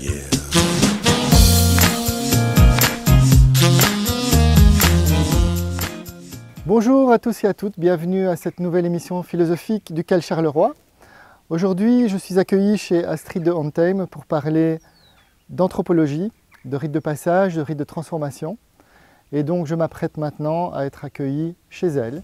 Yeah. Bonjour à tous et à toutes, bienvenue à cette nouvelle émission philosophique du Cal Charleroi. Aujourd'hui, je suis accueilli chez Astrid de Hontem pour parler d'anthropologie, de rites de passage, de rites de transformation. Et donc je m'apprête maintenant à être accueilli chez elle.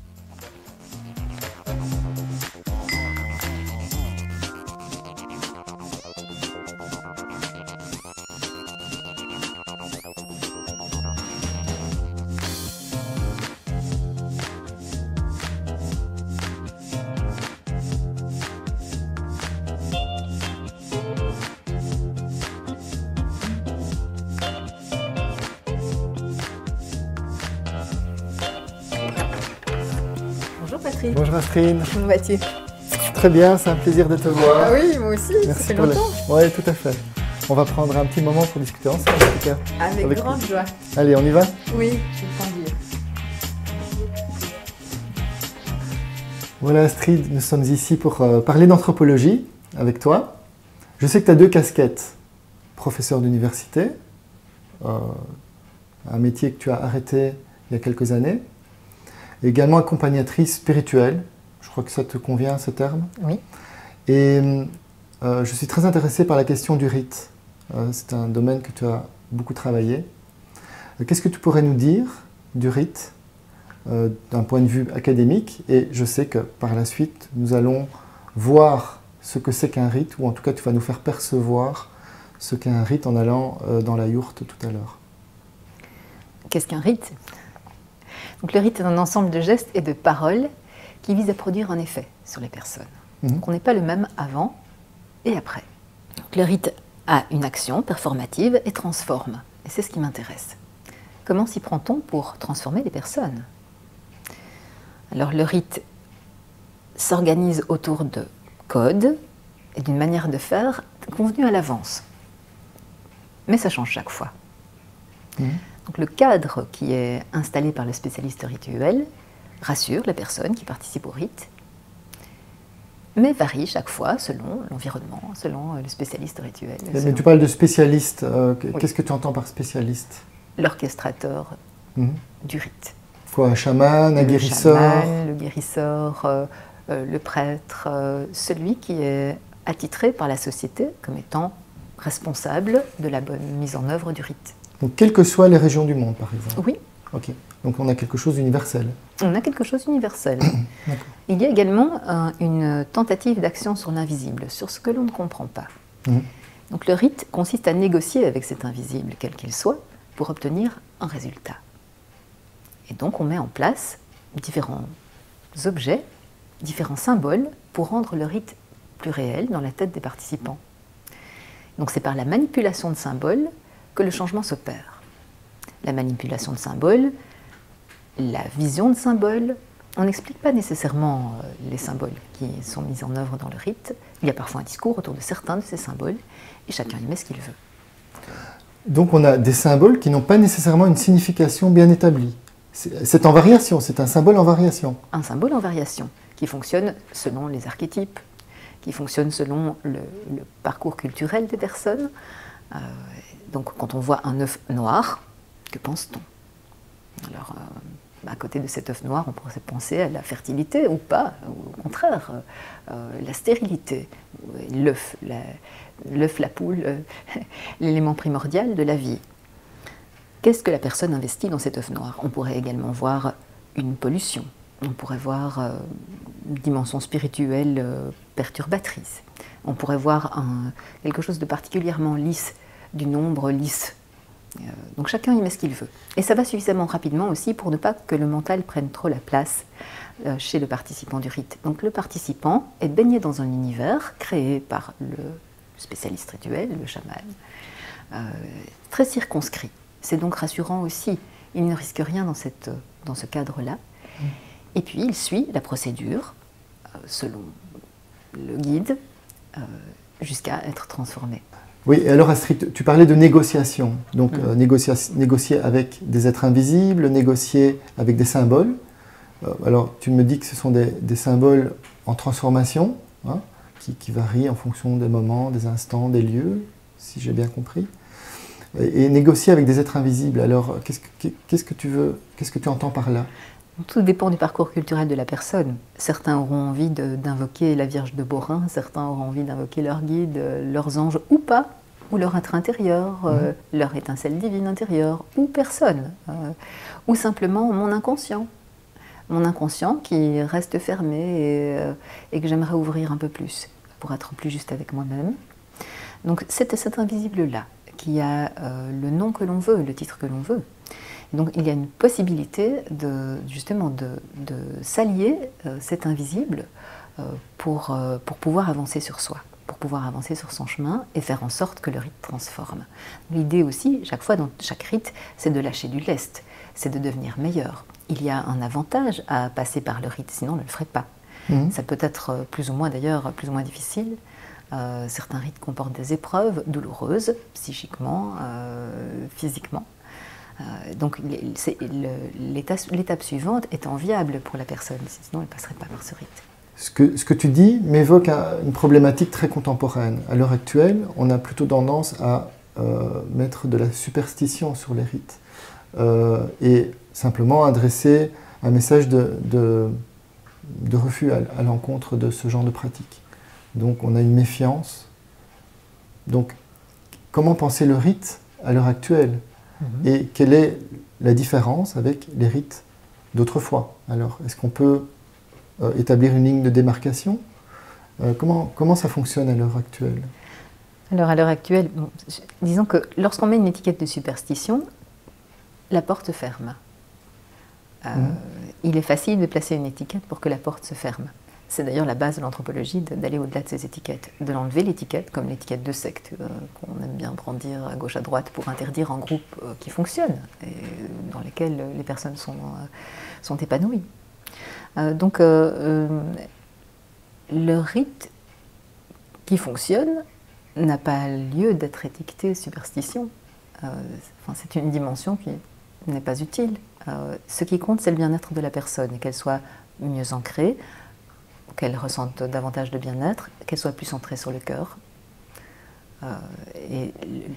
Bonjour Patrick. Bonjour Astrid. Comment vas-tu? Très bien, c'est un plaisir de te voir. Ah oui, moi aussi, ça fait pour longtemps. Oui, tout à fait. On va prendre un petit moment pour discuter ensemble en tout cas. Avec grande joie. Allez, on y va? Oui, je vais te conduire. Voilà Astrid, nous sommes ici pour parler d'anthropologie avec toi. Je sais que tu as deux casquettes. Professeur d'université, un métier que tu as arrêté il y a quelques années, et également accompagnatrice spirituelle. Je crois que ça te convient, ce terme. Oui. Et je suis très intéressé par la question du rite. C'est un domaine que tu as beaucoup travaillé. Qu'est-ce que tu pourrais nous dire du rite d'un point de vue académique? Et je sais que par la suite, nous allons voir ce que c'est qu'un rite, ou en tout cas tu vas nous faire percevoir ce qu'est un rite en allant dans la yourte tout à l'heure. Qu'est-ce qu'un rite? Donc, le rite est un ensemble de gestes et de paroles qui vise à produire un effet sur les personnes. Donc, on n'est pas le même avant et après. Donc, le rite a une action performative et transforme. Et c'est ce qui m'intéresse. Comment s'y prend-on pour transformer les personnes? Alors, le rite s'organise autour de codes et d'une manière de faire convenue à l'avance. Mais ça change chaque fois. Donc, le cadre qui est installé par le spécialiste rituel rassure les personnes qui participent au rite, mais varie chaque fois selon l'environnement, selon le spécialiste rituel. Mais tu parles de spécialiste. Oui. Qu'est-ce que tu entends par spécialiste? L'orchestrateur du rite. Quoi, un chaman, un guérisseur? Le guérisseur, le prêtre, celui qui est attitré par la société comme étant responsable de la bonne mise en œuvre du rite. Donc, quelles que soient les régions du monde, par exemple? Oui. Ok. Donc, on a quelque chose d'universel. On a quelque chose d'universel. Il y a également une tentative d'action sur l'invisible, sur ce que l'on ne comprend pas. Donc le rite consiste à négocier avec cet invisible, quel qu'il soit, pour obtenir un résultat. Et donc on met en place différents objets, différents symboles, pour rendre le rite plus réel dans la tête des participants. Donc c'est par la manipulation de symboles que le changement s'opère. La manipulation de symboles, la vision de symboles. On n'explique pas nécessairement les symboles qui sont mis en œuvre dans le rite. Il y a parfois un discours autour de certains de ces symboles et chacun y met ce qu'il veut. Donc on a des symboles qui n'ont pas nécessairement une signification bien établie. C'est en variation, c'est un symbole en variation. Un symbole en variation qui fonctionne selon les archétypes, qui fonctionne selon le parcours culturel des personnes. Donc quand on voit un œuf noir, que pense-t-on? Alors, à côté de cet œuf noir, on pourrait penser à la fertilité ou pas, ou au contraire, la stérilité, l'œuf, la poule, l'élément primordial de la vie. Qu'est-ce que la personne investit dans cet œuf noir? On pourrait également voir une pollution, on pourrait voir une dimension spirituelle perturbatrice, on pourrait voir quelque chose de particulièrement lisse, du nombre lisse. Donc chacun y met ce qu'il veut. Et ça va suffisamment rapidement aussi pour ne pas que le mental prenne trop la place chez le participant du rite. Donc le participant est baigné dans un univers créé par le spécialiste rituel, le chaman, très circonscrit. C'est donc rassurant aussi. Il ne risque rien dans ce cadre-là. Et puis il suit la procédure selon le guide jusqu'à être transformé. Oui, et alors Astrid, tu parlais de négociation. Donc négocier avec des êtres invisibles, négocier avec des symboles. Alors tu me dis que ce sont des symboles en transformation, hein, qui varient en fonction des moments, des instants, des lieux. si j'ai bien compris, et négocier avec des êtres invisibles. Alors, qu'est-ce que tu entends par là? Tout dépend du parcours culturel de la personne. Certains auront envie d'invoquer la Vierge de Beaurain, certains auront envie d'invoquer leurs guides, leurs anges ou pas, ou leur être intérieur, leur étincelle divine intérieure, ou personne, ou simplement mon inconscient. Mon inconscient qui reste fermé et que j'aimerais ouvrir un peu plus pour être plus juste avec moi-même. Donc c'est cet invisible-là qui a le nom que l'on veut, le titre que l'on veut. Donc il y a une possibilité justement de s'allier cet invisible pour pouvoir avancer sur soi, pour pouvoir avancer sur son chemin et faire en sorte que le rite transforme. L'idée aussi, chaque fois dans chaque rite, c'est de lâcher du lest, c'est de devenir meilleur. Il y a un avantage à passer par le rite, sinon on ne le ferait pas. Ça peut être plus ou moins d'ailleurs, plus ou moins difficile. Certains rites comportent des épreuves douloureuses, psychiquement, physiquement. Donc l'étape suivante est enviable pour la personne, sinon elle ne passerait pas par ce rite. Ce que tu dis m'évoque une problématique très contemporaine. À l'heure actuelle, on a plutôt tendance à mettre de la superstition sur les rites et simplement adresser un message de refus à l'encontre de ce genre de pratique. Donc on a une méfiance. Donc comment penser le rite à l'heure actuelle? Et quelle est la différence avec les rites d'autrefois? Alors, est-ce qu'on peut établir une ligne de démarcation? Comment ça fonctionne à l'heure actuelle? Alors, à l'heure actuelle, bon, disons que lorsqu'on met une étiquette de superstition, la porte ferme. Il est facile de placer une étiquette pour que la porte se ferme. C'est d'ailleurs la base de l'anthropologie d'aller au-delà de ces étiquettes, de l'enlever l'étiquette, comme l'étiquette de secte qu'on aime bien brandir à gauche à droite pour interdire un groupe qui fonctionne et dans lequel les personnes sont épanouies. Donc le rite qui fonctionne n'a pas lieu d'être étiqueté superstition. C'est une dimension qui n'est pas utile. Ce qui compte, c'est le bien-être de la personne et qu'elle soit mieux ancrée, qu'elle ressente davantage de bien-être, qu'elle soit plus centrée sur le cœur. Et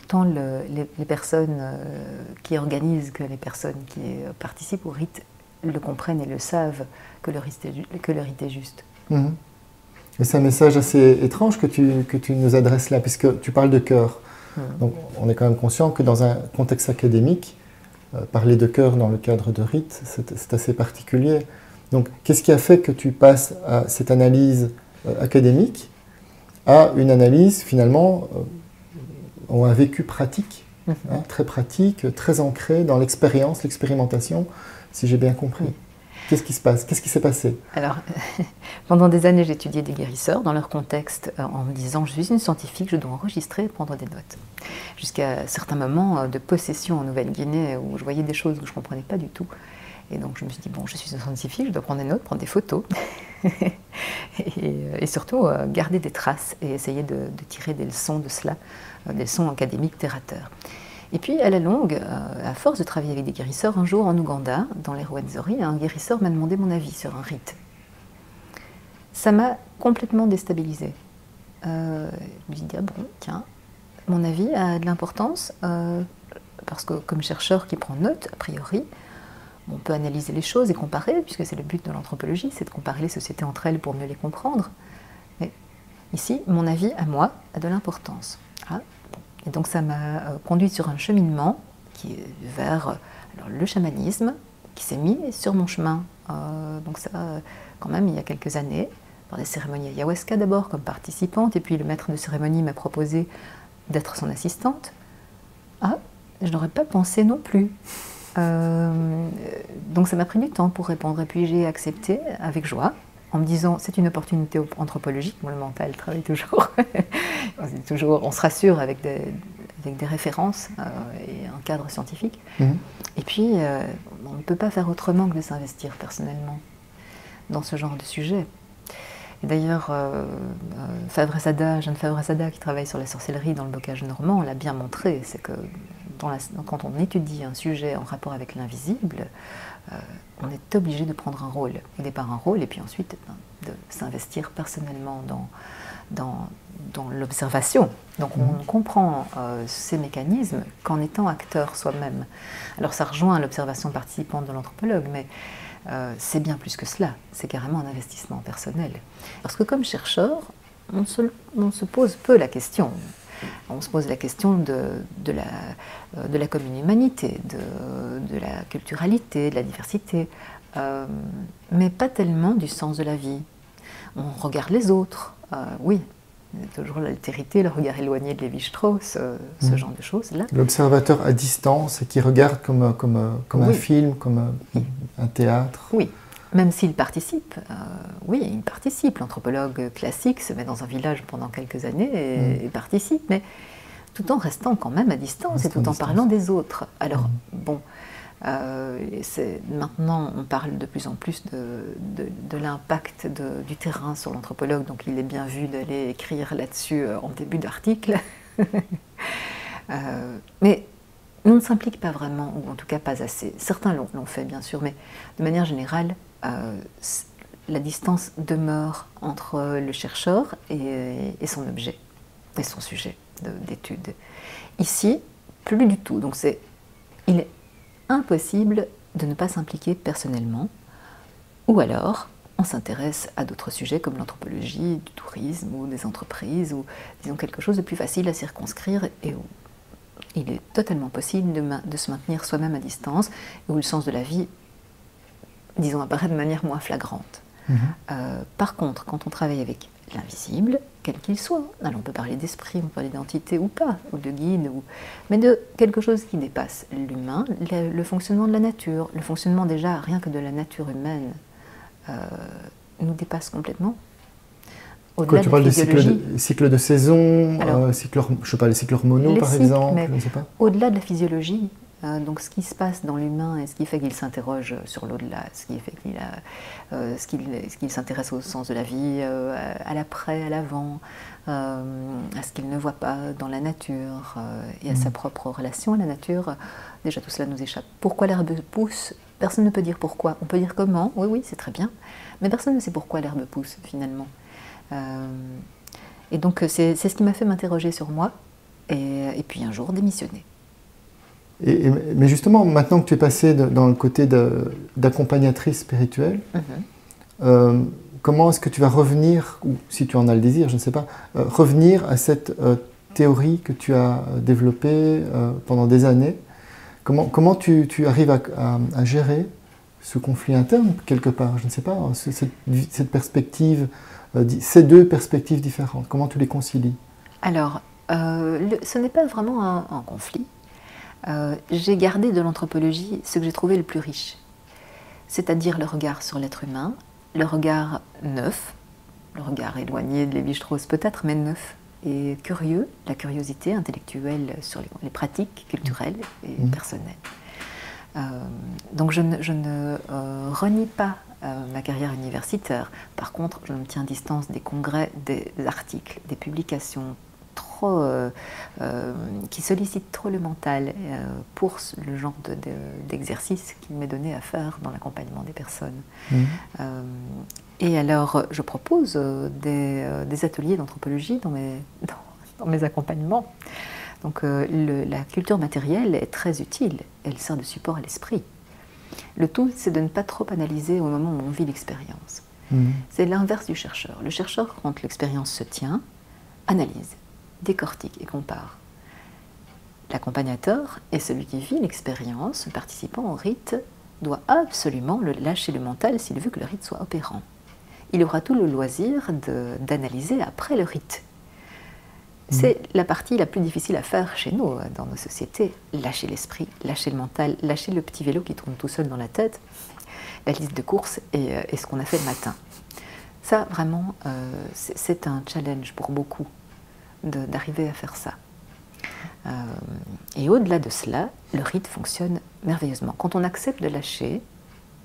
tant les personnes qui organisent que les personnes qui participent au rite le comprennent et le savent que le rite est juste. Et c'est un message assez étrange que tu nous adresses là, puisque tu parles de cœur. Donc on est quand même conscient que dans un contexte académique, parler de cœur dans le cadre de rite, c'est assez particulier. Donc, qu'est-ce qui a fait que tu passes à cette analyse académique à une analyse, finalement, ou un vécu pratique, très pratique, très ancré dans l'expérience, l'expérimentation, si j'ai bien compris. Qu'est-ce qui se passe? Qu'est-ce qui s'est passé? Alors, pendant des années, j'ai étudié des guérisseurs dans leur contexte en me disant « je suis une scientifique, je dois enregistrer et prendre des notes ». Jusqu'à certains moments de possession en Nouvelle-Guinée où je voyais des choses que je ne comprenais pas du tout. Et donc je me suis dit, bon, je suis une scientifique, je dois prendre des notes, prendre des photos, et surtout garder des traces et essayer de tirer des leçons de cela, des leçons académiques terre à terre. Et puis à la longue, à force de travailler avec des guérisseurs, un jour en Ouganda, dans les Rwenzori, un guérisseur m'a demandé mon avis sur un rite. Ça m'a complètement déstabilisée. Je me suis dit, ah bon, tiens, mon avis a de l'importance, parce que comme chercheur qui prend note, a priori, on peut analyser les choses et comparer, puisque c'est le but de l'anthropologie, c'est de comparer les sociétés entre elles pour mieux les comprendre. Mais ici, mon avis, à moi, a de l'importance. Ah, bon. Et donc ça m'a conduite sur un cheminement qui est vers le chamanisme, qui s'est mis sur mon chemin. Donc ça, quand même, il y a quelques années, par des cérémonies ayahuasca d'abord, comme participante, et puis le maître de cérémonie m'a proposé d'être son assistante. Ah, je n'aurais pas pensé non plus. Donc ça m'a pris du temps pour répondre, et puis j'ai accepté avec joie, en me disant c'est une opportunité anthropologique, le mental travaille toujours, on se rassure avec des références et un cadre scientifique. Et puis on ne peut pas faire autrement que de s'investir personnellement dans ce genre de sujet. Et d'ailleurs, Jeanne Favre-Sada, qui travaille sur la sorcellerie dans le bocage normand, l'a bien montré, c'est que quand on étudie un sujet en rapport avec l'invisible, on est obligé de prendre un rôle. Au départ un rôle, et puis ensuite de s'investir personnellement dans l'observation. Donc on ne comprend ces mécanismes qu'en étant acteur soi-même. Alors ça rejoint l'observation participante de l'anthropologue, mais c'est bien plus que cela, c'est carrément un investissement personnel. Parce que comme chercheur, on se pose peu la question. On se pose la question de la commune humanité, de la culturalité, de la diversité, mais pas tellement du sens de la vie. On regarde les autres, oui, toujours l'altérité, le regard éloigné de Lévi-Strauss, ce genre de choses-là. L'observateur à distance et qui regarde comme Oui. un film, comme un théâtre. Oui, même s'il participe, oui, il participe. L'anthropologue classique se met dans un village pendant quelques années et participe, mais tout en restant quand même à distance et tout en parlant des autres. Alors, bon, maintenant on parle de plus en plus de l'impact du terrain sur l'anthropologue, donc il est bien vu d'aller écrire là-dessus en début d'article. Mais on ne s'implique pas vraiment, ou en tout cas pas assez. Certains l'ont fait bien sûr, mais de manière générale, la distance demeure entre le chercheur et son objet, et son sujet d'étude. Ici, plus du tout. Donc il est impossible de ne pas s'impliquer personnellement, ou alors on s'intéresse à d'autres sujets comme l'anthropologie, du tourisme ou des entreprises, ou disons quelque chose de plus facile à circonscrire et où il est totalement possible de se maintenir soi-même à distance, et où le sens de la vie, disons, apparaît de manière moins flagrante. Par contre, quand on travaille avec l'invisible, quel qu'il soit, alors on peut parler d'esprit, on peut parler d'identité ou pas, ou de guide, mais de quelque chose qui dépasse l'humain, le fonctionnement de la nature, le fonctionnement déjà rien que de la nature humaine nous dépasse complètement. Quand tu parles des cycles de saison, je sais pas, les cycles hormonaux par exemple, je ne sais pas. Au-delà de la physiologie, donc ce qui se passe dans l'humain et ce qui fait qu'il s'interroge sur l'au-delà, ce qui fait qu'il s'intéresse au sens de la vie, à l'après, à l'avant, à ce qu'il ne voit pas dans la nature et à sa propre relation à la nature, déjà tout cela nous échappe. Pourquoi l'herbe pousse? Personne ne peut dire pourquoi. On peut dire comment, oui, c'est très bien, mais personne ne sait pourquoi l'herbe pousse finalement. Et donc c'est ce qui m'a fait m'interroger sur moi et puis un jour démissionner. Mais justement, maintenant que tu es passée dans le côté d'accompagnatrice spirituelle, comment est-ce que tu vas revenir, ou si tu en as le désir, je ne sais pas, revenir à cette théorie que tu as développée pendant des années? Comment tu arrives à gérer ce conflit interne quelque part? Je ne sais pas, cette perspective, ces deux perspectives différentes, comment tu les concilies? Alors, ce n'est pas vraiment un conflit. J'ai gardé de l'anthropologie ce que j'ai trouvé le plus riche, c'est-à-dire le regard sur l'être humain, le regard neuf, le regard éloigné de Lévi-Strauss peut-être, mais neuf et curieux, la curiosité intellectuelle sur les pratiques culturelles et personnelles. Donc je ne renie pas ma carrière universitaire. Par contre, je me tiens à distance des congrès, des articles, des publications qui sollicitent trop le mental pour le genre d'exercice qu'il m'est donné à faire dans l'accompagnement des personnes. Et alors, je propose des ateliers d'anthropologie dans mes accompagnements. Donc la culture matérielle est très utile, elle sert de support à l'esprit. Le tout, c'est de ne pas trop analyser au moment où on vit l'expérience. C'est l'inverse du chercheur. Le chercheur, quand l'expérience se tient, analyse, décortique et compare. L'accompagnateur est celui qui vit l'expérience, le participant au rite doit absolument lâcher le mental s'il veut que le rite soit opérant. Il aura tout le loisir d'analyser après le rite. C'est la partie la plus difficile à faire chez nous, dans nos sociétés. Lâcher l'esprit, lâcher le mental, lâcher le petit vélo qui tourne tout seul dans la tête, la liste de courses et ce qu'on a fait le matin. Ça, vraiment, c'est un challenge pour beaucoup d'arriver à faire ça. Et au-delà de cela, le rite fonctionne merveilleusement. Quand on accepte de lâcher,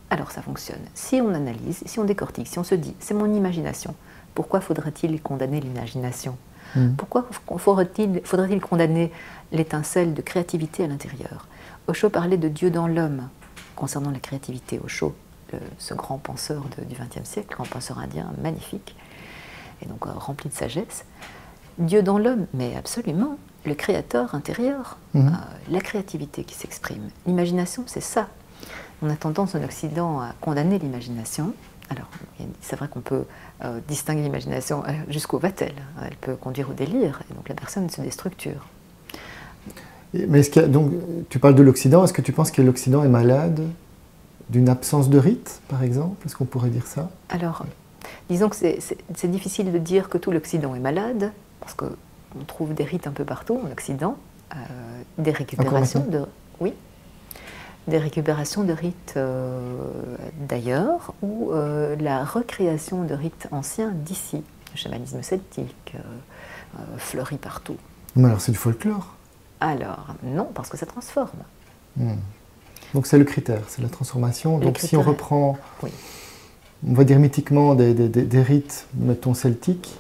alors ça fonctionne. Si on analyse, si on décortique, si on se dit « c'est mon imagination », pourquoi faudrait-il condamner l'imagination ? Pourquoi faudrait-il condamner l'étincelle de créativité à l'intérieur? Osho parlait de Dieu dans l'homme concernant la créativité. Osho, ce grand penseur du XXe siècle, grand penseur indien magnifique, et donc rempli de sagesse. Dieu dans l'homme, mais absolument, le créateur intérieur, la créativité qui s'exprime. L'imagination, c'est ça. On a tendance en Occident à condamner l'imagination. Alors, c'est vrai qu'on peut distinguer l'imagination jusqu'au Vatel. Elle peut conduire au délire, et donc la personne se déstructure. Mais donc, tu parles de l'Occident, est-ce que tu penses que l'Occident est malade d'une absence de rite, par exemple? Est-ce qu'on pourrait dire ça? Alors, disons que c'est difficile de dire que tout l'Occident est malade, parce qu'on trouve des rites un peu partout en Occident, des récupérations de... Oui, des récupérations de rites d'ailleurs, ou la recréation de rites anciens d'ici. Le chamanisme celtique fleurit partout. Mais alors c'est du folklore? Alors, non, parce que ça transforme. Donc c'est le critère, c'est la transformation. Donc si on reprend, on va dire mythiquement, des rites, mettons celtiques,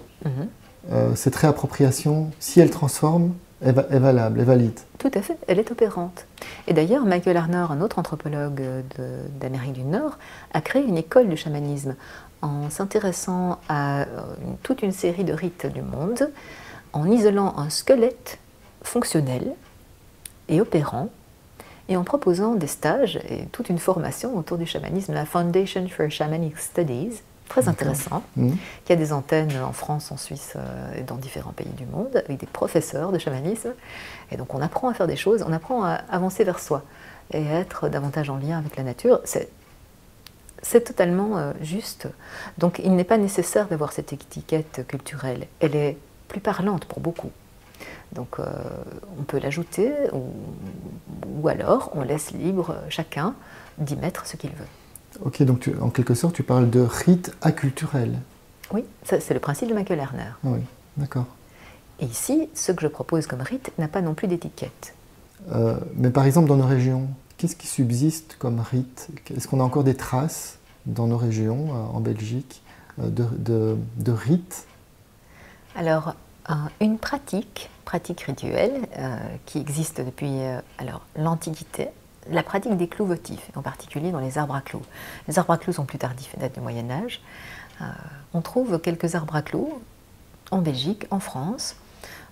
cette réappropriation, si elle transforme, est valable, est valide. Tout à fait, elle est opérante. Et d'ailleurs, Michael Harner, un autre anthropologue d'Amérique du Nord, a créé une école du chamanisme en s'intéressant à toute une série de rites du monde, en isolant un squelette fonctionnel et opérant, et en proposant des stages et toute une formation autour du chamanisme, la Foundation for Shamanic Studies, très intéressant, qui a des antennes en France, en Suisse et dans différents pays du monde, avec des professeurs de chamanisme. Et donc on apprend à faire des choses, on apprend à avancer vers soi et à être davantage en lien avec la nature. C'est totalement juste. Donc il n'est pas nécessaire d'avoir cette étiquette culturelle. Elle est plus parlante pour beaucoup. Donc on peut l'ajouter ou alors on laisse libre chacun d'y mettre ce qu'il veut. Ok, donc en quelque sorte tu parles de rite acculturel. Oui, c'est le principe de Michael Harner. Oui, d'accord. Et ici, ce que je propose comme rite n'a pas non plus d'étiquette. Mais par exemple dans nos régions, qu'est-ce qui subsiste comme rite? Est-ce qu'on a encore des traces dans nos régions, en Belgique, de rites? Alors, une pratique rituelle qui existe depuis l'Antiquité, la pratique des clous votifs, en particulier dans les arbres à clous. Les arbres à clous sont plus tardifs et datent du Moyen-Âge. On trouve quelques arbres à clous en Belgique, en France.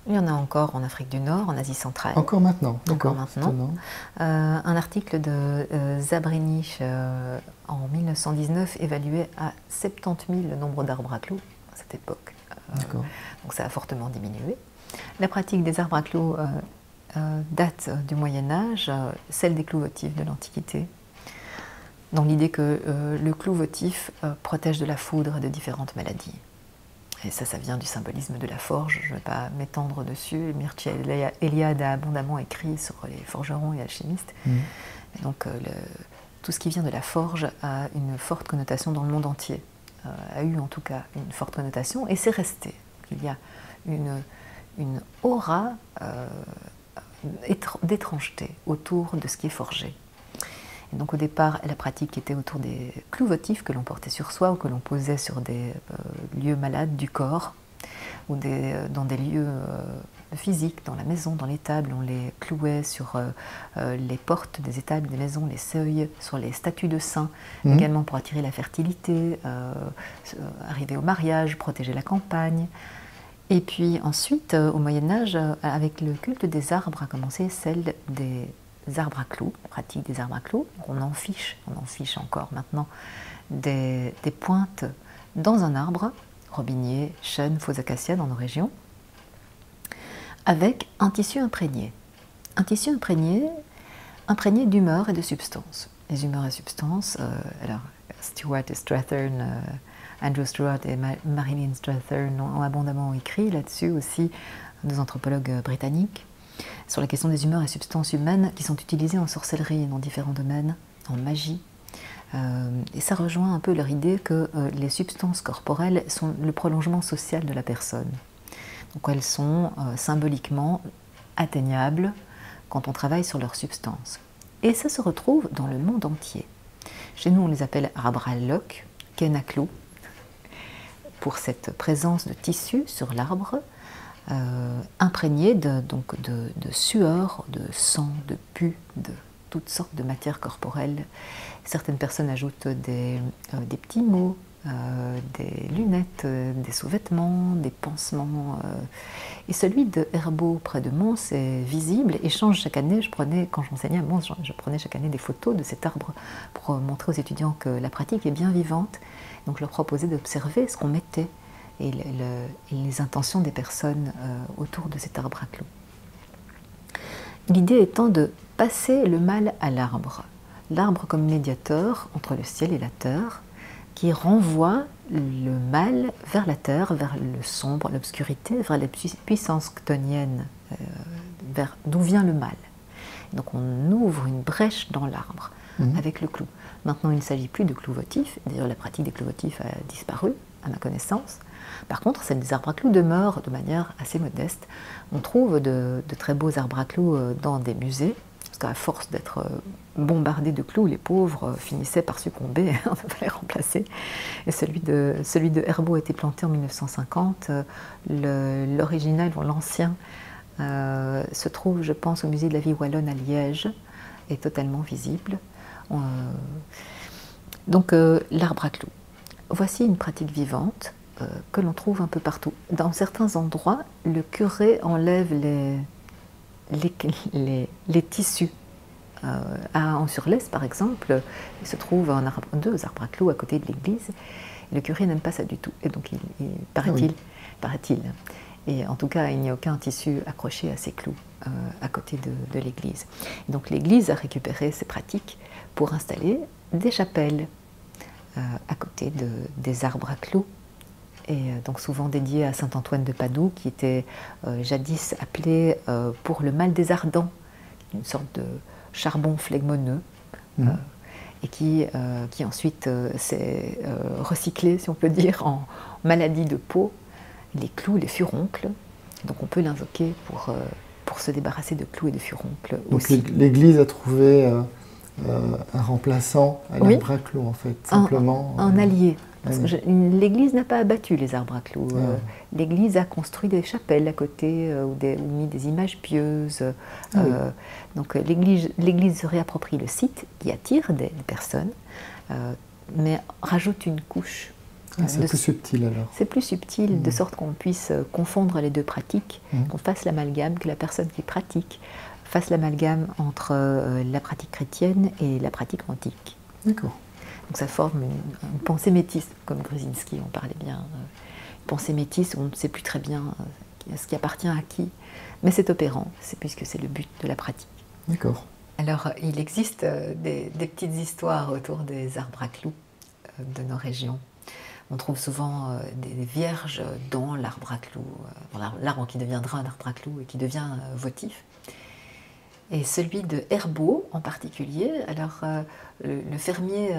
Il y en a encore en Afrique du Nord, en Asie centrale. Encore maintenant. Encore maintenant. Un article de Zabrinich en 1919 évaluait à 70 000 le nombre d'arbres à clous à cette époque. Donc ça a fortement diminué. La pratique des arbres à clous date du Moyen-Âge, celle des clous votifs de l'Antiquité, dans l'idée que le clou votif protège de la foudre et de différentes maladies. Et ça vient du symbolisme de la forge, je ne vais pas m'étendre dessus. Mircea Eliade a abondamment écrit sur les forgerons et alchimistes. Et donc tout ce qui vient de la forge a une forte connotation dans le monde entier, a eu en tout cas une forte connotation, et c'est resté. Il y a une aura d'étrangeté autour de ce qui est forgé. Et donc au départ, la pratique était autour des clous votifs que l'on portait sur soi ou que l'on posait sur des lieux malades du corps ou dans des lieux physiques, dans la maison, dans les tables. On les clouait sur les portes des étables, des maisons, les seuils, sur les statues de saints, également pour attirer la fertilité, arriver au mariage, protéger la campagne. Et puis ensuite, au Moyen-Âge, avec le culte des arbres, a commencé celle des arbres à clous, la pratique des arbres à clous. On en fiche encore maintenant des pointes dans un arbre, robinier, chêne, faux acacia dans nos régions, avec un tissu imprégné. Un tissu imprégné d'humeur et de substance. Les humeurs et substances, alors Stewart et Strathern, Andrew Stewart et Marilyn Strathern ont abondamment écrit là-dessus aussi, deux anthropologues britanniques, sur la question des humeurs et substances humaines qui sont utilisées en sorcellerie et dans différents domaines, en magie. Et ça rejoint un peu leur idée que les substances corporelles sont le prolongement social de la personne. Donc elles sont symboliquement atteignables quand on travaille sur leurs substances. Et ça se retrouve dans le monde entier. Chez nous, on les appelle arbres à loques, kenaclou, pour cette présence de tissu sur l'arbre, imprégné de sueur, de sang, de pus, de toutes sortes de matières corporelles. Certaines personnes ajoutent des petits mots, des lunettes, des sous-vêtements, des pansements. Et celui de Herbault près de Mons est visible et change chaque année. Quand j'enseignais à Mons, je prenais chaque année des photos de cet arbre pour montrer aux étudiants que la pratique est bien vivante. Donc je leur proposais d'observer ce qu'on mettait et les intentions des personnes autour de cet arbre à clous. L'idée étant de passer le mal à l'arbre. L'arbre comme médiateur entre le ciel et la terre, qui renvoie le mal vers la terre, vers le sombre, l'obscurité, vers les puissances chtoniennes, d'où vient le mal. Donc on ouvre une brèche dans l'arbre avec le clou. Maintenant, il ne s'agit plus de clous votifs. D'ailleurs, la pratique des clous votifs a disparu, à ma connaissance. Par contre, celle des arbres à clous demeure de manière assez modeste. On trouve de très beaux arbres à clous dans des musées, parce qu'à force d'être bombardés de clous, les pauvres finissaient par succomber, on devait les remplacer. Et celui de Herbault a été planté en 1950. L'original, l'ancien, se trouve, je pense, au musée de la vie wallonne à Liège, est totalement visible. Donc l'arbre à clous. Voici une pratique vivante que l'on trouve un peu partout. Dans certains endroits, le curé enlève les tissus. À Ans-sur-Lesse, par exemple, il se trouve deux arbres à clous à côté de l'église. Le curé n'aime pas ça du tout. Et donc, paraît-il. Et en tout cas, il n'y a aucun tissu accroché à ces clous à côté de l'église. Donc l'église a récupéré ces pratiques pour installer des chapelles à côté des arbres à clous. Et donc souvent dédiées à saint Antoine de Padoue, qui était jadis appelé pour le mal des ardents, une sorte de charbon phlegmoneux, et qui ensuite s'est recyclé, si on peut dire, en maladie de peau, les clous, les furoncles. Donc on peut l'invoquer pour se débarrasser de clous et de furoncles aussi. Donc l'Église a trouvé un remplaçant à l'arbre à clous, en fait, simplement. Un allié. L'Église n'a pas abattu les arbres à clous. L'Église a construit des chapelles à côté, ou mis des images pieuses. Donc l'Église se réapproprie le site, qui attire des personnes, mais rajoute une couche. C'est plus subtil alors. C'est plus subtil, de sorte qu'on puisse confondre les deux pratiques, qu'on fasse l'amalgame, que la personne qui pratique fasse l'amalgame entre la pratique chrétienne et la pratique antique. D'accord. Donc ça forme une pensée métisse, comme Gruszinski en parlait bien. Une pensée métisse où on ne sait plus très bien ce qui appartient à qui. Mais c'est opérant, puisque c'est le but de la pratique. D'accord. Alors, il existe des petites histoires autour des arbres à clous de nos régions. On trouve souvent des vierges dans l'arbre à clous, l'arbre qui deviendra un arbre à clous et qui devient votif. Et celui de Herbault en particulier, alors le fermier,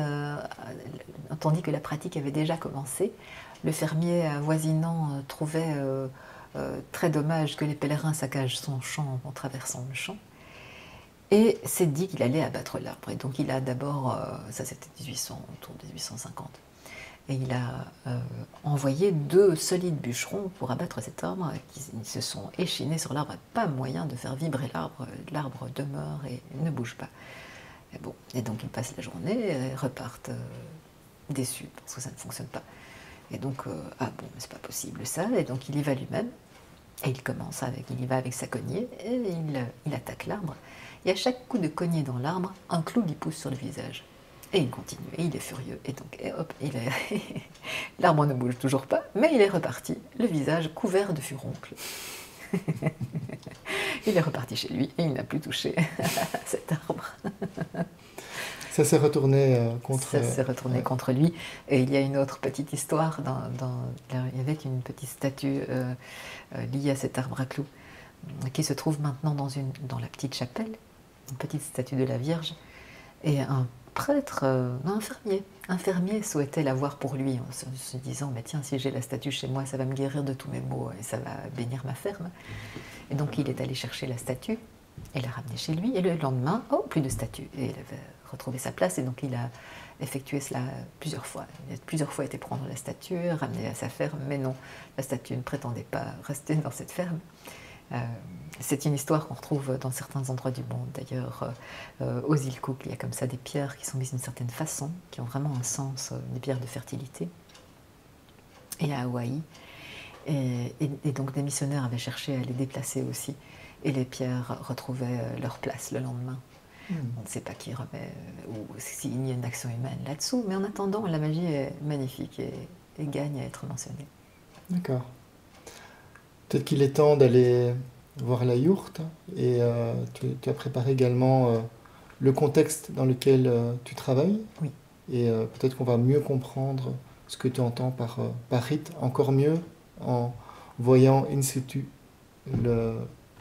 tandis que la pratique avait déjà commencé, le fermier avoisinant trouvait très dommage que les pèlerins saccagent son champ en traversant le champ, et s'est dit qu'il allait abattre l'arbre. Et donc il a d'abord, ça c'était autour de 1850, et il a envoyé 2 solides bûcherons pour abattre cet arbre, qui se sont échinés sur l'arbre. Pas moyen de faire vibrer l'arbre. L'arbre demeure et ne bouge pas. Et donc ils passent la journée et repartent déçus parce que ça ne fonctionne pas. Et donc, mais c'est pas possible ça. Et donc il y va lui-même et il y va avec sa cognée et il attaque l'arbre. Et à chaque coup de cognée dans l'arbre, un clou lui pousse sur le visage. Et il continue, et il est furieux, et donc hop, l'arbre ne bouge toujours pas, mais il est reparti, le visage couvert de furoncles. Il est reparti chez lui, et il n'a plus touché cet arbre. Ça s'est retourné contre... Ça s'est retourné contre lui. Et il y a une autre petite histoire, avec une petite statue liée à cet arbre à clous, qui se trouve maintenant dans la petite chapelle, une petite statue de la Vierge, et un prêtre, un fermier souhaitait l'avoir pour lui, en se disant, mais tiens, si j'ai la statue chez moi, ça va me guérir de tous mes maux et ça va bénir ma ferme. Et donc il est allé chercher la statue et l'a ramenée chez lui, et le lendemain, plus de statue. Et il avait retrouvé sa place, et donc il a effectué cela plusieurs fois. Il a plusieurs fois été prendre la statue, ramener à sa ferme, mais non, la statue ne prétendait pas rester dans cette ferme. C'est une histoire qu'on retrouve dans certains endroits du monde. D'ailleurs, aux îles Cook, il y a comme ça des pierres qui sont mises d'une certaine façon, qui ont vraiment un sens, des pierres de fertilité. et à Hawaï. Et donc des missionnaires avaient cherché à les déplacer aussi. Et les pierres retrouvaient leur place le lendemain. On ne sait pas qui remet ou s'il y a une action humaine là-dessous, mais en attendant, la magie est magnifique et gagne à être mentionnée. D'accord. Peut-être qu'il est temps d'aller voir la yourte et tu as préparé également le contexte dans lequel tu travailles. Oui. Et peut-être qu'on va mieux comprendre ce que tu entends par rite, encore mieux en voyant in situ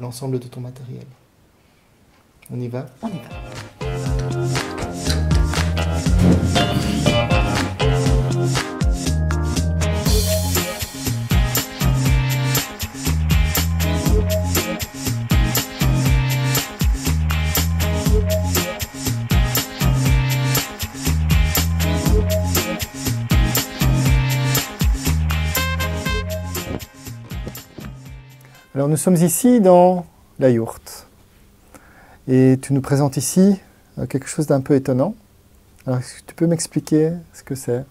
l'ensemble de ton matériel. On y va? On y va. Alors nous sommes ici dans la yourte et tu nous présentes ici quelque chose d'un peu étonnant. Alors est-ce que tu peux m'expliquer ce que c'est?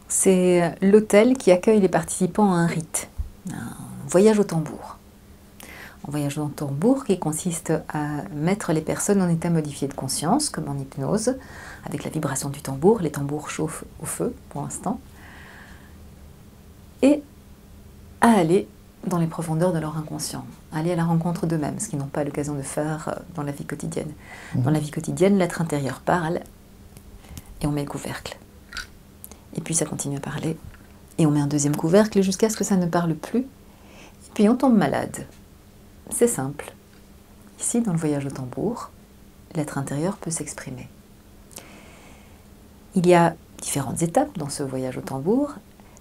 C'est l'hôtel qui accueille les participants à un rite, un voyage au tambour. Un voyage au tambour qui consiste à mettre les personnes en état modifié de conscience, comme en hypnose, avec la vibration du tambour. Les tambours chauffent au feu pour l'instant. Et à aller dans les profondeurs de leur inconscient, aller à la rencontre d'eux-mêmes, ce qu'ils n'ont pas l'occasion de faire dans la vie quotidienne. Dans la vie quotidienne, l'être intérieur parle et on met le couvercle. Et puis ça continue à parler et on met un deuxième couvercle jusqu'à ce que ça ne parle plus. Et puis on tombe malade. C'est simple. Ici, dans le voyage au tambour, l'être intérieur peut s'exprimer. Il y a différentes étapes dans ce voyage au tambour.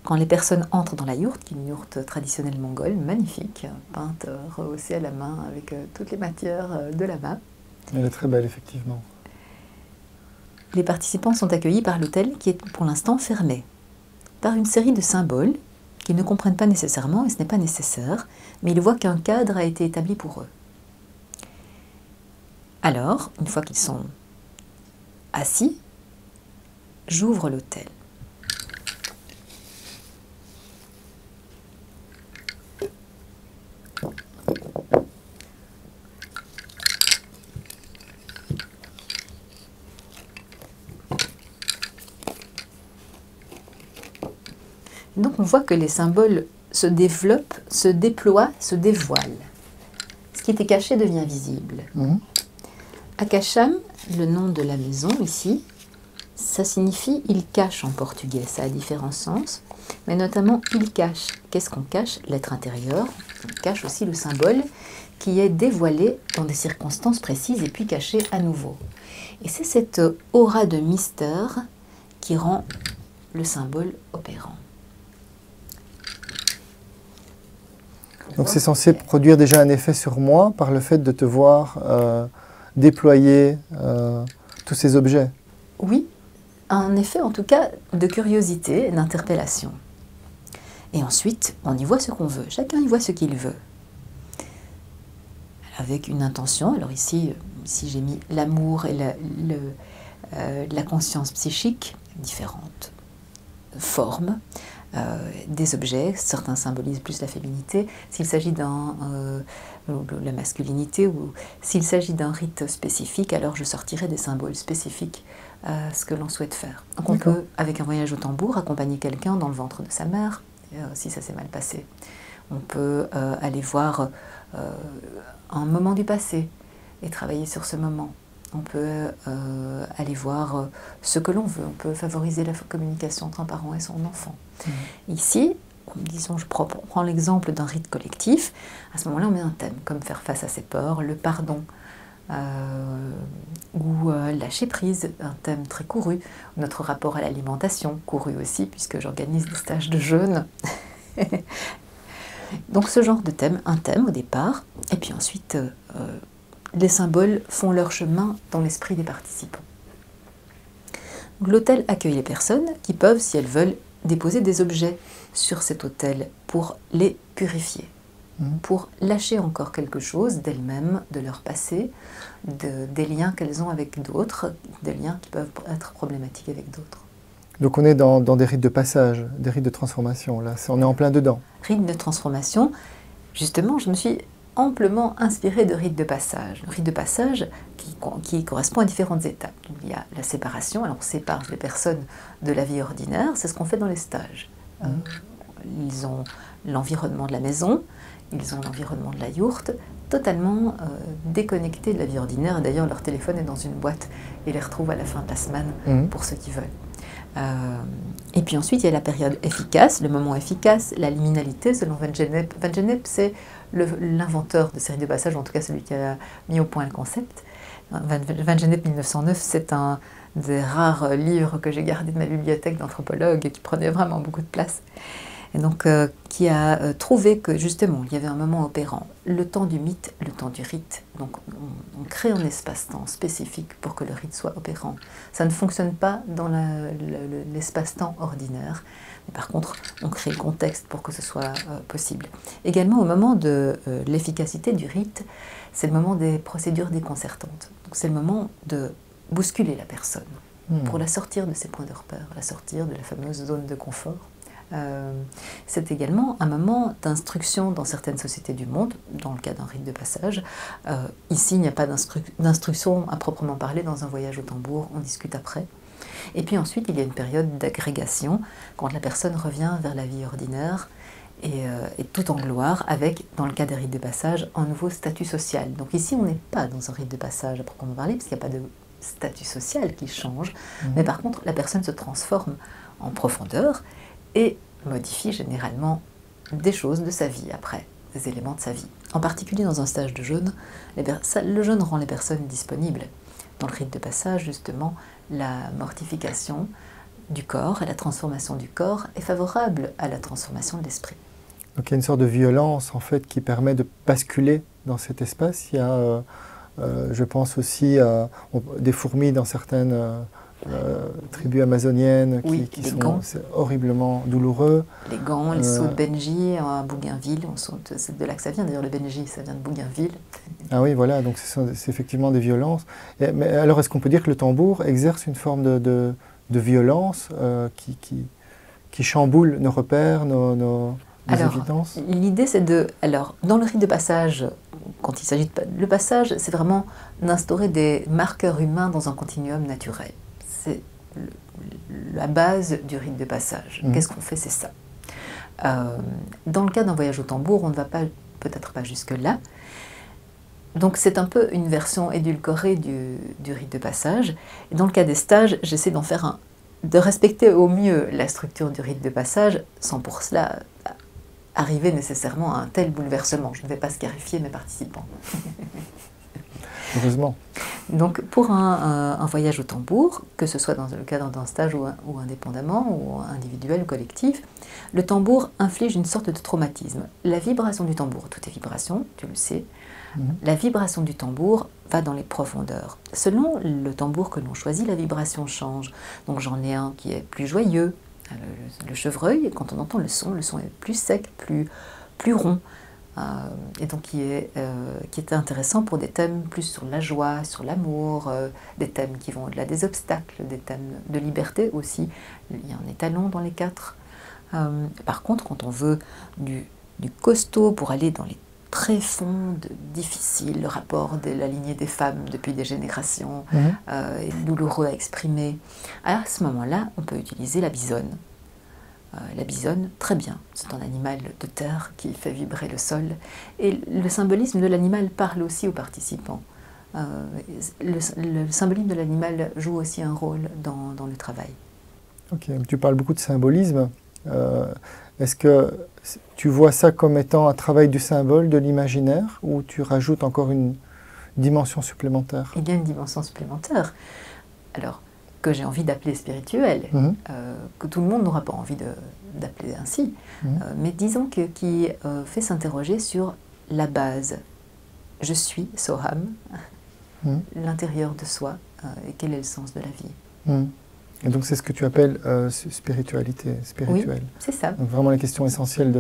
Quand les personnes entrent dans la yourte, qui est une yourte traditionnelle mongole, magnifique, peinte, rehaussée à la main avec toutes les matières de là-bas. Elle est très belle, effectivement. Les participants sont accueillis par l'hôtel qui est pour l'instant fermé, par une série de symboles qu'ils ne comprennent pas nécessairement, et ce n'est pas nécessaire, mais ils voient qu'un cadre a été établi pour eux. Alors, une fois qu'ils sont assis, j'ouvre l'hôtel. Donc on voit que les symboles se développent, se déploient, se dévoilent. Ce qui était caché devient visible. Akasham, le nom de la maison ici, ça signifie « il cache » en portugais. Ça a différents sens, mais notamment « il cache ». Qu'est-ce qu'on cache? L'être intérieur. On cache aussi le symbole qui est dévoilé dans des circonstances précises et puis caché à nouveau. Et c'est cette aura de mystère qui rend le symbole opérant. Donc c'est censé produire déjà un effet sur moi par le fait de te voir déployer tous ces objets. Oui, un effet en tout cas de curiosité, d'interpellation. Et ensuite, on y voit ce qu'on veut. Chacun y voit ce qu'il veut. Avec une intention. Alors ici j'ai mis l'amour et la conscience psychique, différentes formes. Des objets, certains symbolisent plus la féminité, s'il s'agit la masculinité ou s'il s'agit d'un rite spécifique, alors je sortirai des symboles spécifiques à ce que l'on souhaite faire. Donc on peut, avec un voyage au tambour, accompagner quelqu'un dans le ventre de sa mère, si ça s'est mal passé. On peut aller voir un moment du passé et travailler sur ce moment. On peut aller voir ce que l'on veut. On peut favoriser la communication entre un parent et son enfant. Ici, disons, je prends l'exemple d'un rite collectif. À ce moment-là, on met un thème, comme faire face à ses peurs, le pardon, ou lâcher prise, un thème très couru. Notre rapport à l'alimentation, couru aussi, puisque j'organise des stages de jeûne. Donc ce genre de thème, un thème au départ, et puis ensuite... les symboles font leur chemin dans l'esprit des participants. L'hôtel accueille les personnes qui peuvent, si elles veulent, déposer des objets sur cet hôtel pour les purifier, pour lâcher encore quelque chose d'elles-mêmes, de leur passé, des liens qu'elles ont avec d'autres, des liens qui peuvent être problématiques avec d'autres. Donc on est dans des rites de passage, des rites de transformation, là, on est en plein dedans. Rites de transformation, justement, je me suis amplement inspirée de rites de passage. Le rite de passage qui correspond à différentes étapes. Donc, il y a la séparation, alors on sépare les personnes de la vie ordinaire, c'est ce qu'on fait dans les stages. Ils ont l'environnement de la maison, ils ont l'environnement de la yourte, totalement déconnectés de la vie ordinaire. D'ailleurs, leur téléphone est dans une boîte et les retrouve à la fin de la semaine pour ceux qui veulent. Et puis ensuite, il y a la période efficace, le moment efficace, la liminalité, selon Van Gennep. Van Gennep, c'est l'inventeur de ces rites de passage, en tout cas celui qui a mis au point le concept. Van Gennep 1909, c'est un des rares livres que j'ai gardé de ma bibliothèque d'anthropologue et qui prenait vraiment beaucoup de place. Et donc, qui a trouvé que justement, il y avait un moment opérant, le temps du mythe, le temps du rite. Donc, on crée un espace-temps spécifique pour que le rite soit opérant. Ça ne fonctionne pas dans l'espace-temps ordinaire, mais par contre, on crée le contexte pour que ce soit possible. Également, au moment de l'efficacité du rite, c'est le moment des procédures déconcertantes. Donc, c'est le moment de bousculer la personne pour la sortir de ses points de repère, la sortir de la fameuse zone de confort. C'est également un moment d'instruction dans certaines sociétés du monde, dans le cas d'un rite de passage. Ici, il n'y a pas d'instruction à proprement parler dans un voyage au tambour, on discute après. Et puis ensuite, il y a une période d'agrégation, quand la personne revient vers la vie ordinaire, et tout en gloire, avec, dans le cas des rites de passage, un nouveau statut social. Donc ici, on n'est pas dans un rite de passage à proprement parler, parce qu'il n'y a pas de statut social qui change, mais par contre, la personne se transforme en profondeur, et modifie généralement des choses de sa vie après, des éléments de sa vie. En particulier dans un stage de jeûne, le jeûne rend les personnes disponibles. Dans le rite de passage, justement, la mortification du corps et la transformation du corps est favorable à la transformation de l'esprit. Donc il y a une sorte de violence en fait qui permet de basculer dans cet espace. Il y a, je pense aussi à des fourmis dans certaines tribus amazoniennes qui sont horriblement douloureux. Les gants, les sauts de Benji à Bougainville, c'est de là que ça vient d'ailleurs, le Benji, ça vient de Bougainville. Ah oui, voilà, donc c'est effectivement des violences. Mais alors est-ce qu'on peut dire que le tambour exerce une forme de violence qui chamboule nos repères, nos évidences? L'idée c'est de... Alors, dans le rite de passage, quand il s'agit de... Le passage, c'est vraiment d'instaurer des marqueurs humains dans un continuum naturel. C'est la base du rite de passage. Qu'est-ce qu'on fait? C'est ça. Dans le cas d'un voyage au tambour, on ne va peut-être pas jusque-là. Donc c'est un peu une version édulcorée du rite de passage. Et dans le cas des stages, j'essaie de respecter au mieux la structure du rite de passage, sans pour cela arriver nécessairement à un tel bouleversement. Je ne vais pas scarifier mes participants. Heureusement. Donc pour un voyage au tambour, que ce soit dans le cadre d'un stage ou indépendamment, ou individuel ou collectif, le tambour inflige une sorte de traumatisme. La vibration du tambour, tout est vibration, tu le sais, la vibration du tambour va dans les profondeurs. Selon le tambour que l'on choisit, la vibration change. Donc j'en ai un qui est plus joyeux, le chevreuil, et quand on entend le son est plus sec, plus rond. Et donc qui est intéressant pour des thèmes plus sur la joie, sur l'amour, des thèmes qui vont au-delà des obstacles, des thèmes de liberté aussi. Il y a un étalon dans les quatre. Par contre, quand on veut du costaud pour aller dans les tréfonds difficiles, le rapport de la lignée des femmes depuis des générations est douloureux à exprimer, à ce moment-là, on peut utiliser la bisonne. La bisonne, très bien, c'est un animal de terre qui fait vibrer le sol. Et le symbolisme de l'animal parle aussi aux participants. Le symbolisme de l'animal joue aussi un rôle dans le travail. Ok, tu parles beaucoup de symbolisme. Est-ce que tu vois ça comme étant un travail du symbole, de l'imaginaire, ou tu rajoutes encore une dimension supplémentaire? Il y a une dimension supplémentaire. Alors, que j'ai envie d'appeler spirituel, que tout le monde n'aura pas envie d'appeler ainsi, mais disons qui fait s'interroger sur la base. Je suis Soham, l'intérieur de soi, et quel est le sens de la vie. Et donc c'est ce que tu appelles spiritualité, spirituelle. Oui, c'est ça. Donc vraiment la question essentielle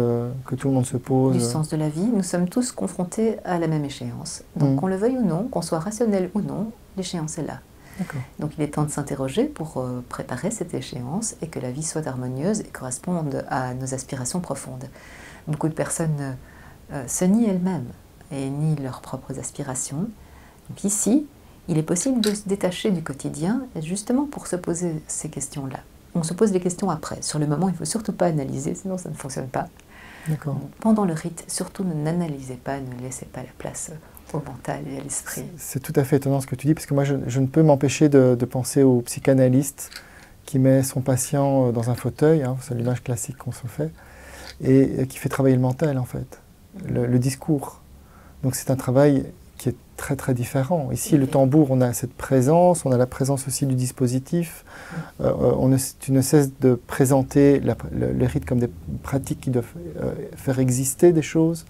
que tout le monde se pose. Du sens de la vie, nous sommes tous confrontés à la même échéance. Donc qu'on le veuille ou non, qu'on soit rationnel ou non, l'échéance est là. D'accord. Donc il est temps de s'interroger pour préparer cette échéance et que la vie soit harmonieuse et corresponde à nos aspirations profondes. Beaucoup de personnes se nient elles-mêmes et nient leurs propres aspirations. Donc ici, il est possible de se détacher du quotidien justement pour se poser ces questions-là. On se pose les questions après. Sur le moment, il ne faut surtout pas analyser, sinon ça ne fonctionne pas. Pendant le rite, surtout n'analysez pas, ne laissez pas la place au mental et à l'esprit. C'est tout à fait étonnant ce que tu dis, parce que moi je ne peux m'empêcher de penser au psychanalyste qui met son patient dans un fauteuil, hein, c'est l'image classique qu'on se fait, et qui fait travailler le mental en fait, le discours. Donc c'est un travail qui est très très différent. Ici, le tambour, on a cette présence, on a la présence aussi du dispositif. Tu ne cesses de présenter le rite comme des pratiques qui doivent faire exister des choses.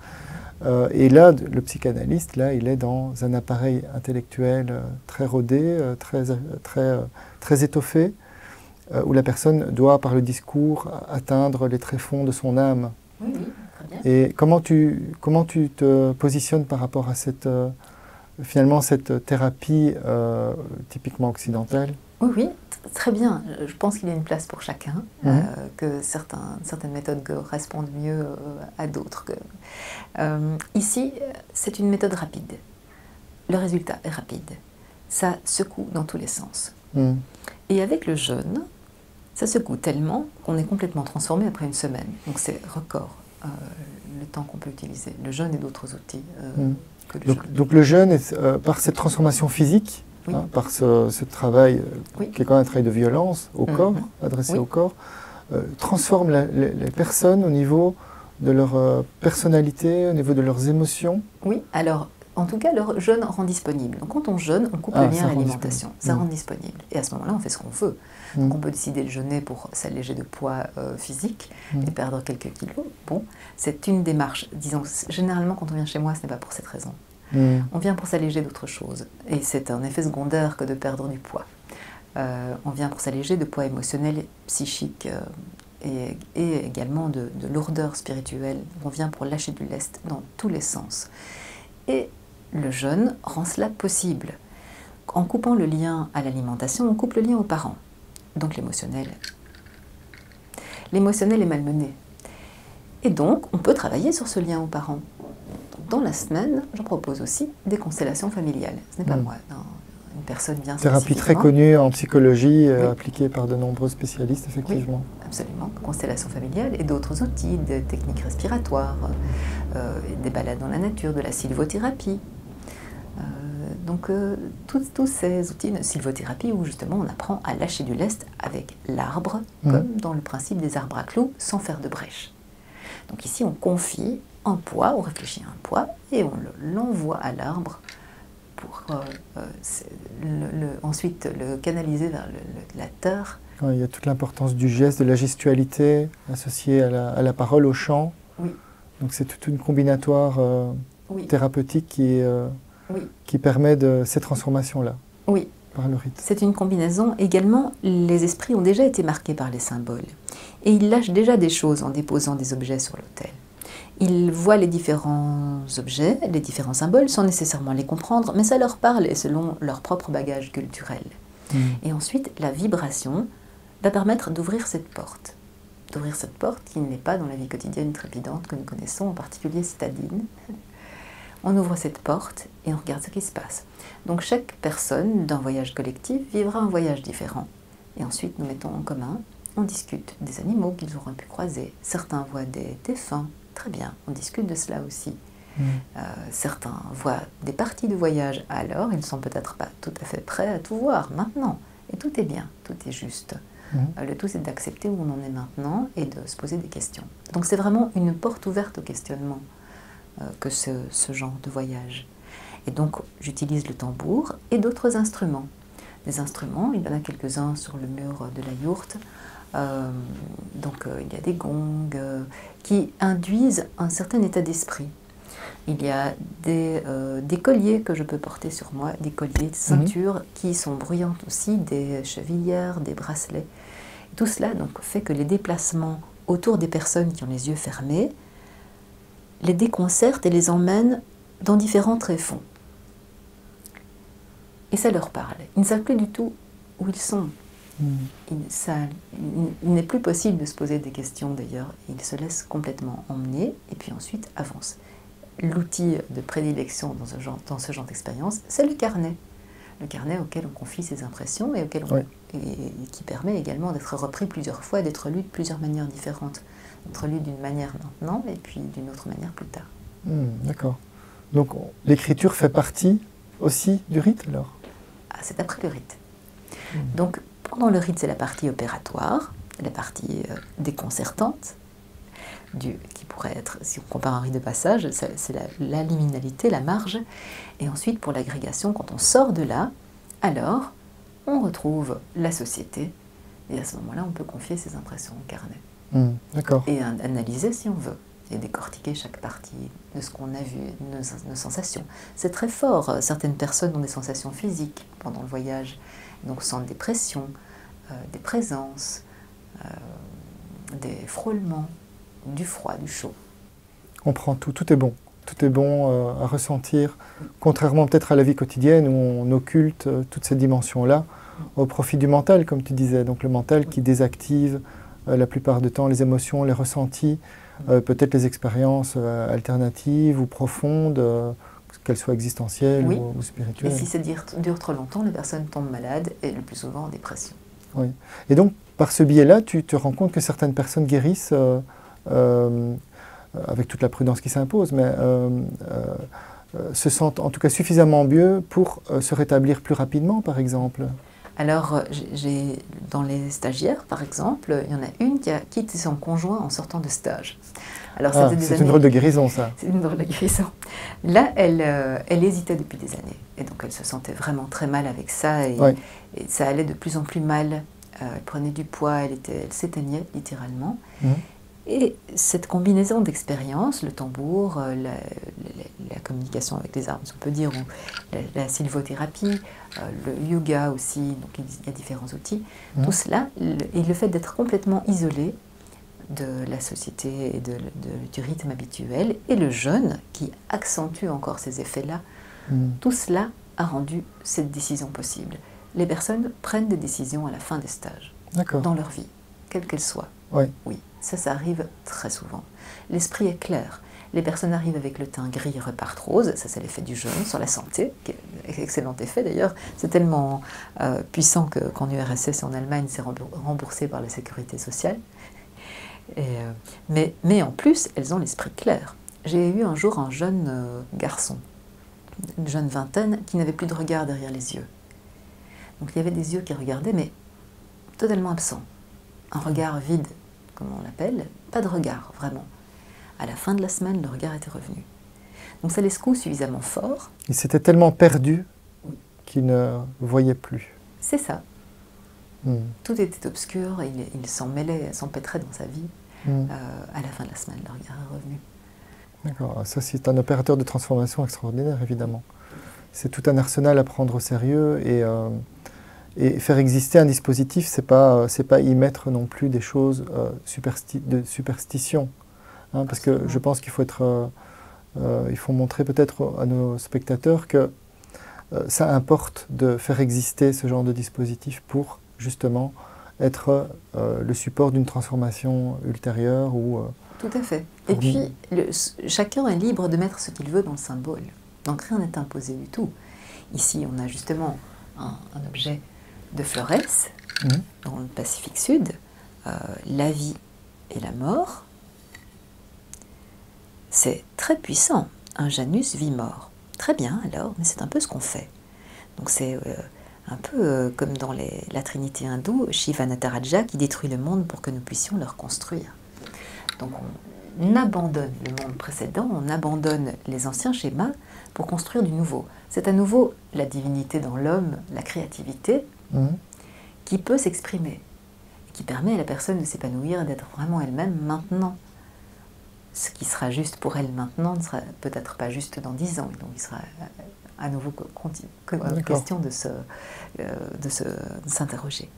Et là, le psychanalyste, là, il est dans un appareil intellectuel très rodé, très étoffé, où la personne doit, par le discours, atteindre les tréfonds de son âme. Oui, oui, très bien. Et comment tu te positionnes par rapport à finalement cette thérapie typiquement occidentale? Oui, oui, très bien. Je pense qu'il y a une place pour chacun, que certaines méthodes correspondent mieux à d'autres. Ici, c'est une méthode rapide. Le résultat est rapide. Ça secoue dans tous les sens. Et avec le jeûne, ça secoue tellement qu'on est complètement transformé après une semaine. Donc c'est record le temps qu'on peut utiliser. Le jeûne et d'autres outils que le jeûne. Donc le jeûne, par cette transformation physique, oui. Par ce travail qui est quand même un travail de violence au corps, adressé au corps, transforme les personnes au niveau de leur personnalité, au niveau de leurs émotions. Oui, alors en tout cas, le jeûne rend disponible. Donc quand on jeûne, on coupe le lien à l'alimentation. Ça rend disponible. Et à ce moment-là, on fait ce qu'on veut. Donc on peut décider de jeûner pour s'alléger de poids physique et perdre quelques kilos. Bon, c'est une démarche. Disons, généralement, quand on vient chez moi, ce n'est pas pour cette raison. On vient pour s'alléger d'autre chose. Et c'est un effet secondaire que de perdre du poids. On vient pour s'alléger de poids émotionnel, psychique et également de lourdeur spirituelle. On vient pour lâcher du lest dans tous les sens. Et le jeûne rend cela possible. En coupant le lien à l'alimentation, on coupe le lien aux parents. Donc l'émotionnel. L'émotionnel est malmené. Et donc, on peut travailler sur ce lien aux parents. Donc, dans la semaine, je propose aussi des constellations familiales. Ce n'est pas moi, une personne bien spécifiquement. Thérapie très connue en psychologie, appliquée par de nombreux spécialistes, effectivement. Oui, absolument. Constellations familiales et d'autres outils, des techniques respiratoires, des balades dans la nature, de la sylvothérapie. Donc, tous ces outils de sylvothérapie où justement on apprend à lâcher du lest avec l'arbre, comme dans le principe des arbres à clous, sans faire de brèche. Donc ici, on confie un poids, on réfléchit à un poids et on l'envoie à l'arbre pour ensuite le canaliser vers la terre. Il y a toute l'importance du geste, de la gestualité associée à la parole, au chant. Oui. Donc c'est toute une combinatoire thérapeutique qui permet ces transformations-là. Oui. Par le rite. C'est une combinaison. Également, les esprits ont déjà été marqués par les symboles. Et ils lâchent déjà des choses en déposant des objets sur l'autel. Ils voient les différents objets, les différents symboles, sans nécessairement les comprendre, mais ça leur parle et selon leur propre bagage culturel. Et ensuite, la vibration va permettre d'ouvrir cette porte. D'ouvrir cette porte qui n'est pas dans la vie quotidienne trépidante que nous connaissons, en particulier citadine. On ouvre cette porte et on regarde ce qui se passe. Donc chaque personne d'un voyage collectif vivra un voyage différent. Et ensuite, nous mettons en commun, on discute des animaux qu'ils auront pu croiser. Certains voient des défunts, très bien, on discute de cela aussi. Certains voient des parties de voyage, alors ils ne sont peut-être pas tout à fait prêts à tout voir maintenant. Et tout est bien, tout est juste. Le tout, c'est d'accepter où on en est maintenant et de se poser des questions. Donc c'est vraiment une porte ouverte au questionnement que ce genre de voyage. Et donc, j'utilise le tambour et d'autres instruments. Des instruments, il y en a quelques-uns sur le mur de la yourte. Il y a des gongs qui induisent un certain état d'esprit. Il y a des colliers que je peux porter sur moi, des colliers de ceinture qui sont bruyantes aussi, des chevillères, des bracelets. Et tout cela donc, fait que les déplacements autour des personnes qui ont les yeux fermés les déconcertent et les emmènent dans différents tréfonds. Et ça leur parle. Ils ne savent plus du tout où ils sont. Il n'est plus possible de se poser des questions d'ailleurs. Ils se laissent complètement emmener et puis ensuite avancent. L'outil de prédilection dans ce genre d'expérience, c'est le carnet. Le carnet auquel on confie ses impressions et qui permet également d'être repris plusieurs fois, d'être lu de plusieurs manières différentes. D'être lu d'une manière maintenant et puis d'une autre manière plus tard. D'accord. Donc l'écriture fait partie aussi du rite alors? C'est après le rite. Donc pendant le rite, c'est la partie opératoire, la partie déconcertante, qui pourrait être, si on compare un rite de passage, c'est la liminalité, la marge. Et ensuite, pour l'agrégation, quand on sort de là, alors on retrouve la société. Et à ce moment-là, on peut confier ses impressions au carnet. D'accord. Et analyser si on veut. Et décortiquer chaque partie de ce qu'on a vu, nos sensations. C'est très fort. Certaines personnes ont des sensations physiques pendant le voyage, donc sentent des pressions, des présences, des frôlements, du froid, du chaud. On prend tout, tout est bon. Tout est bon à ressentir, contrairement peut-être à la vie quotidienne où on occulte toutes ces dimensions-là au profit du mental, comme tu disais. Donc le mental qui désactive la plupart du temps les émotions, les ressentis, peut-être les expériences alternatives ou profondes, qu'elles soient existentielles ou spirituelles. Et si ça dure trop longtemps, les personnes tombent malades et le plus souvent en dépression. Oui. Et donc, par ce biais-là, tu te rends compte que certaines personnes guérissent avec toute la prudence qui s'impose, mais se sentent en tout cas suffisamment mieux pour se rétablir plus rapidement, par exemple. Alors, dans les stagiaires, par exemple, il y en a une qui a quitté son conjoint en sortant de stage. C'est une drôle de guérison, ça. C'est une drôle de guérison. Là, elle hésitait depuis des années. Et donc, elle se sentait vraiment très mal avec ça. Et ça allait de plus en plus mal. Elle prenait du poids, elle s'éteignait littéralement. Et cette combinaison d'expériences, le tambour, la communication avec les arbres, si on peut dire, ou la sylvothérapie, le yoga aussi, donc il y a différents outils, tout cela, et le fait d'être complètement isolé de la société et du rythme habituel, et le jeûne qui accentue encore ces effets-là, tout cela a rendu cette décision possible. Les personnes prennent des décisions à la fin des stages, dans leur vie, quelle qu'elle soit. Oui, ça arrive très souvent. L'esprit est clair. Les personnes arrivent avec le teint gris et repartent rose. Ça, c'est l'effet du jeûne sur la santé. Excellent effet d'ailleurs. C'est tellement puissant qu'en URSS et en Allemagne, c'est remboursé par la sécurité sociale. Mais en plus, elles ont l'esprit clair. J'ai eu un jour un jeune garçon, une jeune vingtaine, qui n'avait plus de regard derrière les yeux. Donc il y avait des yeux qui regardaient, mais totalement absents. Un regard vide, comme on l'appelle, pas de regard, vraiment. À la fin de la semaine, le regard était revenu. Donc ça laisse coup suffisamment fort. Il s'était tellement perdu qu'il ne voyait plus. C'est ça. Tout était obscur, il s'en mêlait, s'empêtrait dans sa vie. À la fin de la semaine, le regard est revenu. D'accord, ça c'est un opérateur de transformation extraordinaire, évidemment. C'est tout un arsenal à prendre au sérieux et faire exister un dispositif, c'est pas y mettre non plus des choses de superstition. Hein, parce que je pense qu'il faut il faut montrer peut-être à nos spectateurs que ça importe de faire exister ce genre de dispositif pour justement être le support d'une transformation ultérieure. Tout à fait. Et puis, chacun est libre de mettre ce qu'il veut dans le symbole. Donc rien n'est imposé du tout. Ici, on a justement un objet de Flores, dans le Pacifique Sud, la vie et la mort. C'est très puissant. Un Janus vit-mort. Très bien alors, mais c'est un peu ce qu'on fait. Donc c'est un peu comme dans la trinité hindoue, Shiva Nataraja qui détruit le monde pour que nous puissions le reconstruire. Donc on abandonne le monde précédent, on abandonne les anciens schémas pour construire du nouveau. C'est à nouveau la divinité dans l'homme, la créativité, qui peut s'exprimer, qui permet à la personne de s'épanouir et d'être vraiment elle-même maintenant. Ce qui sera juste pour elle maintenant ne sera peut-être pas juste dans 10 ans. Donc il sera à nouveau question de s'interroger.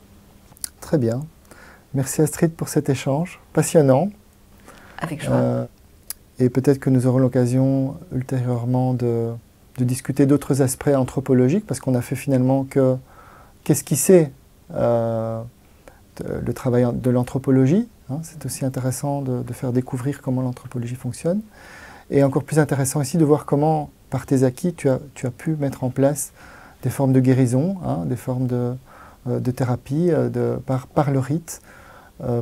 Très bien. Merci Astrid pour cet échange passionnant. Avec joie. Et peut-être que nous aurons l'occasion ultérieurement de de discuter d'autres aspects anthropologiques, parce qu'on a fait finalement que qu'esquisser le travail de l'anthropologie. Hein, c'est aussi intéressant de faire découvrir comment l'anthropologie fonctionne. Et encore plus intéressant ici de voir comment, par tes acquis, tu as pu mettre en place des formes de guérison, hein, des formes de thérapie par le rite,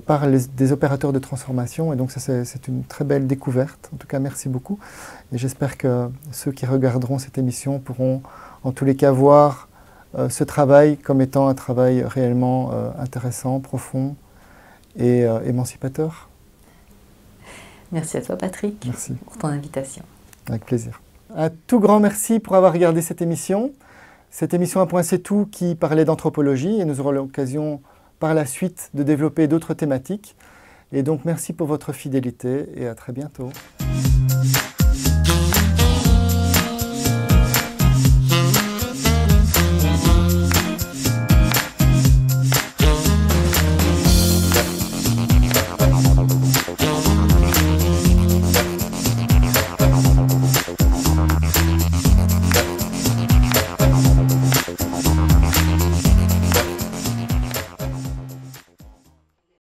par des opérateurs de transformation. Et donc ça, c'est une très belle découverte. En tout cas, merci beaucoup. Et j'espère que ceux qui regarderont cette émission pourront en tous les cas voir ce travail comme étant un travail réellement intéressant, profond et émancipateur. Merci à toi, Patrick, merci pour ton invitation. Avec plaisir. Un tout grand merci pour avoir regardé cette émission. Cette émission Un point c'est tout qui parlait d'anthropologie et nous aurons l'occasion par la suite de développer d'autres thématiques. Et donc merci pour votre fidélité et à très bientôt.